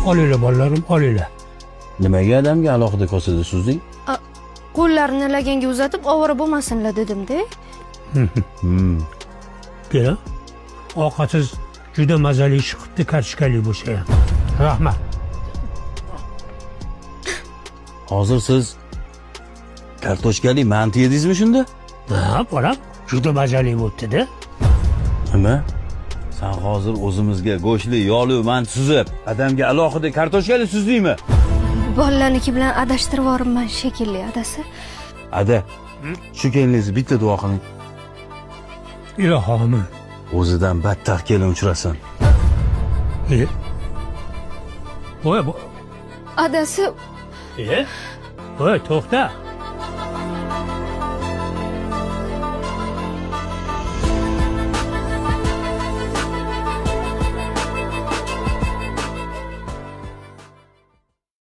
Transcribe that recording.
Olinglar bolalarim, olinglar. Nimaga adamga alohida kosada suzding? Qo'llarini laganga uzatib ovora bo'lmasinlar dedim-da. Kela. Ovqatsiz juda mazali chiqibdi, kartoshkali bo'lsa ham. Rahmat. Hozir siz kartoshkali manti yedingizmi shunda? Ha, bolam, juda mazali bo'libdi-da. Nima? Sen hozir o'zimizga go'shtli, yog'li manti suzib, adamga alohida kartoshkali suzdingmi? Bolalarniki bilan adashtirib yuboribman shekilli adasi. Ada, shu keliningizni bitta duo qiling. Ilohim. O'zidan battar kelin uchrasin. Voy, Adasi, voy, to'xta.